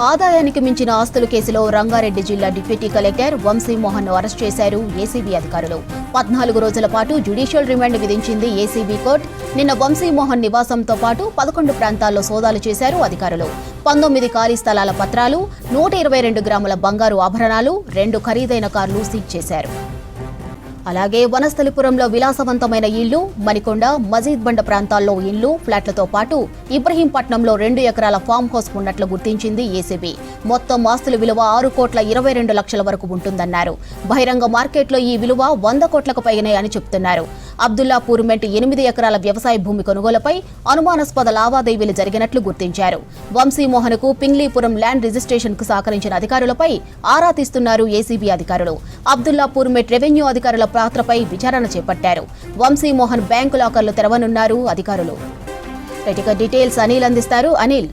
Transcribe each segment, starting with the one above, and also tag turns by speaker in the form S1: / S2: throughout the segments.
S1: ఆదాయానికి మించిన ఆస్తుల కేసులో రంగారెడ్డి జిల్లా డిప్యూటీ కలెక్టర్ వంశీమోహన్ ను అరెస్ట్ చేశారు ఏసీబీ అధికారులు. 14 రోజుల పాటు జ్యుడిషియల్ రిమాండ్ విధించింది ఏసీబీ కోర్టు. నిన్న వంశీమోహన్ నివాసంతో పాటు 11 ప్రాంతాల్లో సోదాలు చేశారు అధికారులు. 19 ఖాళీ స్థలాల పత్రాలు, 122 గ్రాముల బంగారు ఆభరణాలు, 2 ఖరీదైన కార్లు సీజ్ చేశారు. అలాగే వనస్థలిపురంలో విలాసవంతమైన ఇళ్లు, మణికొండ, మజీద్ బండ ప్రాంతాల్లో ఇళ్లు, ఫ్లాట్లతో పాటు ఇబ్రహీంపట్నంలో 2 ఎకరాల ఫామ్ హౌస్ ఉన్నట్లు గుర్తించింది ఏసీబీ. మొత్తం ఆస్తుల విలువ 6,22,00,000 వరకు ఉంటుందన్నారు. బహిరంగ మార్కెట్లో ఈ విలువ 100 కోట్లకు పైనే అని చెబుతున్నారు. అబ్దుల్లాపూర్ మెంట్ 8 ఎకరాల వ్యవసాయ భూమి కొనుగోలుపై అనుమానాస్పద లావాదేవీలు జరిగినట్లు గుర్తించారు. వంశీమోహన్కు పింగ్లీపురం ల్యాండ్ రిజిస్ట్రేషన్ కు సహకరించిన అధికారులపై ఆరా తీస్తున్నారు ఏసీబీ అధికారులు. అబ్దుల్లాపూర్ మెంట్ రెవెన్యూ అధికారుల పాత్రపై విచారణ చేపట్టారు. వంశీమోహన్ బ్యాంకు లాకర్లు తెరవనున్నారు అధికారులు. డీటెయిల్స్ అనిల్ అందిస్తారు. Anil,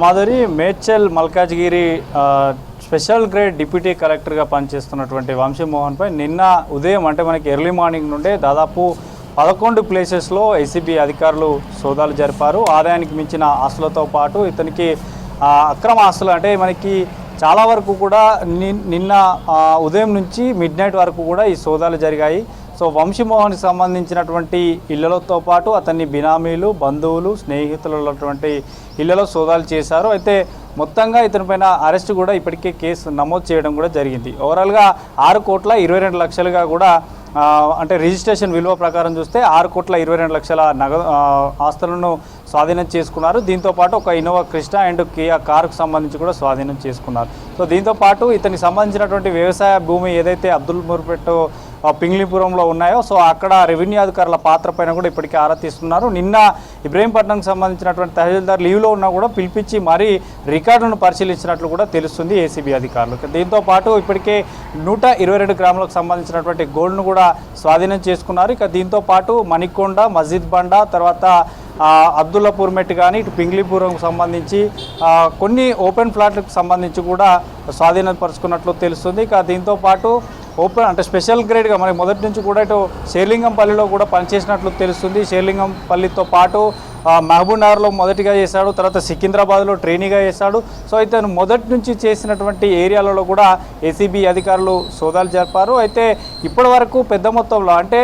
S2: Madhuri, Medchal Malkajgiri special grade deputy కలెక్టర్గా పనిచేస్తున్నటువంటి వంశీమోహన్పై నిన్న ఉదయం అంటే మనకి ఎర్లీ మార్నింగ్ నుండే దాదాపు 11 ప్లేసెస్లో ఏసీబీ అధికారులు సోదాలు జరిపారు. ఆదాయానికి మించిన ఆస్తులతో పాటు ఇతనికి అక్రమ ఆస్తులు అంటే మనకి చాలా వరకు కూడా నిన్న ఉదయం నుంచి మిడ్ నైట్ వరకు కూడా ఈ సోదాలు జరిగాయి. సో వంశీమోహన్కి సంబంధించినటువంటి ఇళ్లతో పాటు అతన్ని బినామీలు, బంధువులు, స్నేహితులు ఉన్నటువంటి ఇళ్లలో సోదాలు చేశారు. అయితే మొత్తంగా ఇతనిపైన అరెస్ట్ కూడా ఇప్పటికే కేసు నమోదు చేయడం కూడా జరిగింది. ఓవరాల్గా 6,22,00,000గా కూడా అంటే రిజిస్ట్రేషన్ విలువ ప్రకారం చూస్తే 6,22,00,000 నగదు ఆస్తులను స్వాధీనం చేసుకున్నారు. దీంతోపాటు ఒక ఇన్నోవా క్రిస్టా అండ్ కియా కారుకు సంబంధించి కూడా స్వాధీనం చేసుకున్నారు. సో దీంతోపాటు ఇతనికి సంబంధించినటువంటి వ్యవసాయ భూమి ఏదైతే అబ్దుల్లాపూర్ పింగ్లీపురంలో ఉన్నాయో సో అక్కడ రెవెన్యూ అధికారుల పాత్ర పైన కూడా ఇప్పటికే ఆరా తీస్తున్నారు. నిన్న ఇబ్రహీంపట్నంకి సంబంధించినటువంటి తహసీల్దార్ లీవ్లో ఉన్నా కూడా పిలిపించి మరీ రికార్డులను పరిశీలించినట్లు కూడా తెలుస్తుంది ఏసీబీ అధికారులు. దీంతోపాటు ఇప్పటికే 122 గ్రాములకు సంబంధించినటువంటి గోల్డ్ను కూడా స్వాధీనం చేసుకున్నారు. ఇక దీంతోపాటు మణికొండ, మజీద్ బండ, తర్వాత అబ్దుల్లాపూర్ మెట్ కానీ ఇటు పింగ్లీపురంకు సంబంధించి కొన్ని ఓపెన్ ఫ్లాట్లకు సంబంధించి కూడా స్వాధీనపరుచుకున్నట్లు తెలుస్తుంది. ఇక దీంతోపాటు ఓపెన్ అంటే స్పెషల్ గ్రేడ్గా మనకి మొదటి నుంచి కూడా ఇటు షేర్లింగంపల్లిలో కూడా పనిచేసినట్లు తెలుస్తుంది. షేర్లింగంపల్లితో పాటు మహబూబ్ నగర్లో మొదటిగా చేశాడు, తర్వాత సికింద్రాబాద్లో ట్రైనీగా చేశాడు. సో ఇతను మొదటి నుంచి చేసినటువంటి ఏరియాలలో కూడా ఏసీబీ అధికారులు సోదాలు జరిపారు. అయితే ఇప్పటి వరకు పెద్ద మొత్తంలో అంటే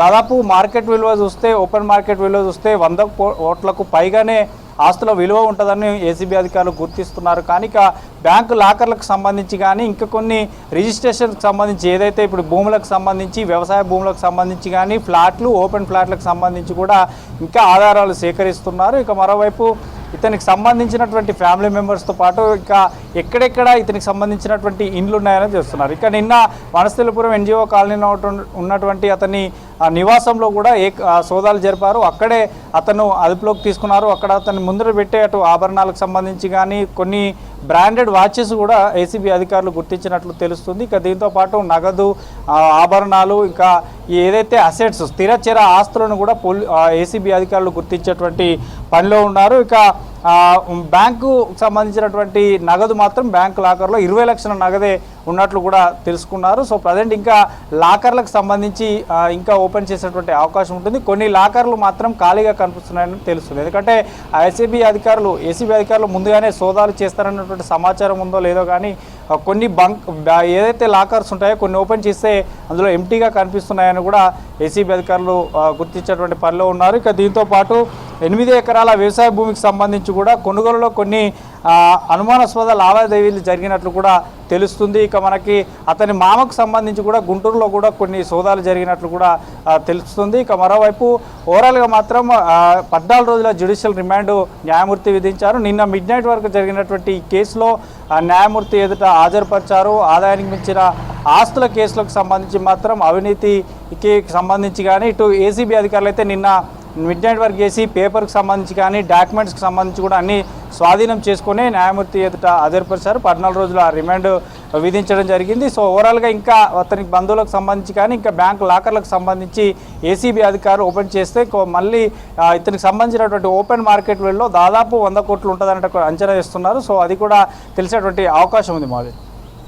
S2: దాదాపు మార్కెట్ విలువ చూస్తే, ఓపెన్ మార్కెట్ విలువ చూస్తే 100 కోట్లకు పైగానే ఆస్తుల విలువ ఉంటుందని ఏసీబీ అధికారులు గుర్తిస్తున్నారు. కానీ ఇక బ్యాంకు లాకర్లకు సంబంధించి కానీ ఇంకా కొన్ని రిజిస్ట్రేషన్కి సంబంధించి ఏదైతే ఇప్పుడు భూములకు సంబంధించి వ్యవసాయ భూములకు సంబంధించి కానీ ఫ్లాట్లు, ఓపెన్ ఫ్లాట్లకు సంబంధించి కూడా ఇంకా ఆధారాలు సేకరిస్తున్నారు. ఇక మరోవైపు ఇతనికి సంబంధించినటువంటి ఫ్యామిలీ మెంబర్స్తో పాటు ఇంకా ఎక్కడెక్కడ ఇతనికి సంబంధించినటువంటి ఇండ్లు ఉన్నాయని చూస్తున్నారు. ఇక నిన్న వనస్థలిపురం ఎన్జిఓ కాలనీలో ఉన్నటువంటి అతని నివాసంలో కూడా సోదాలు జరిపారు. అక్కడే అతను అదుపులోకి తీసుకున్నారు. అక్కడ అతన్ని ముందర పెట్టే అటు ఆభరణాలకు సంబంధించి కానీ కొన్ని బ్రాండెడ్ వాచెస్ కూడా ఏసీబీ అధికారులు గుర్తించినట్లు తెలుస్తుంది. ఇక దీంతోపాటు నగదు, ఆభరణాలు, ఇంకా ఏదైతే అసెట్స్ స్థిరచర ఆస్తులను కూడా ఏసీబీ అధికారులు గుర్తించేటువంటి పనిలో ఉన్నారు. ఇక బ్యాంకు సంబంధించినటువంటి నగదు మాత్రం బ్యాంకు లాకర్లో 20 లక్షల నగదే ఉన్నట్లు కూడా తెలుసుకున్నారు. సో ప్రజెంట్ ఇంకా లాకర్లకు సంబంధించి ఇంకా ఓపెన్ చేసేటువంటి అవకాశం ఉంటుంది. కొన్ని లాకర్లు మాత్రం ఖాళీగా కనిపిస్తున్నాయని తెలుస్తుంది. ఎందుకంటే ఏసీబీ అధికారులు ముందుగానే సోదాలు చేస్తారన్నటువంటి సమాచారం ఉందో లేదో కానీ కొన్ని ఏదైతే లాకర్స్ ఉంటాయో కొన్ని ఓపెన్ చేస్తే అందులో ఎంటీగా కనిపిస్తున్నాయని కూడా ఏసీబీ అధికారులు గుర్తించేటువంటి పనిలో ఉన్నారు. ఇక దీంతోపాటు 8 ఎకరాల వ్యవసాయ భూమికి సంబంధించి కూడా కొనుగోలులో కొన్ని అనుమానాస్పద లావాదేవీలు జరిగినట్లు కూడా తెలుస్తుంది. ఇక మనకి అతని మామకు సంబంధించి కూడా గుంటూరులో కూడా కొన్ని సోదాలు జరిగినట్లు కూడా తెలుస్తుంది. ఇక మరోవైపు ఓవరాల్గా మాత్రం 14 రోజుల జ్యుడిషియల్ రిమాండ్ న్యాయమూర్తి విధించారు. నిన్న మిడ్ నైట్ వరకు జరిగినటువంటి ఈ కేసులో న్యాయమూర్తి ఎదుట హాజరుపరిచారు. ఆదాయానికి మించిన ఆస్తుల కేసులకు సంబంధించి మాత్రం అవినీతికి సంబంధించి కానీ ఇటు ఏసీబీ అధికారులు అయితే నిన్న మిడ్ నైట్ వరకు చేసి పేపర్కి సంబంధించి కానీ డాక్యుమెంట్స్కి సంబంధించి కూడా అన్ని స్వాధీనం చేసుకుని న్యాయమూర్తి ఎదుట హాజరుపరిచారు. 14 రోజుల రిమాండ్ విధించడం జరిగింది. సో ఓవరాల్గా ఇంకా అతనికి బంధువులకు సంబంధించి కానీ ఇంకా బ్యాంక్ లాకర్లకు సంబంధించి ఏసీబీ అధికారులు ఓపెన్ చేస్తే మళ్ళీ ఇతనికి సంబంధించినటువంటి ఓపెన్ మార్కెట్ వేలో దాదాపు 100 కోట్లు ఉంటుందన్నట్టు అంచనా వేస్తున్నారు. సో అది కూడా తెలిసేటువంటి అవకాశం ఉంది మాది.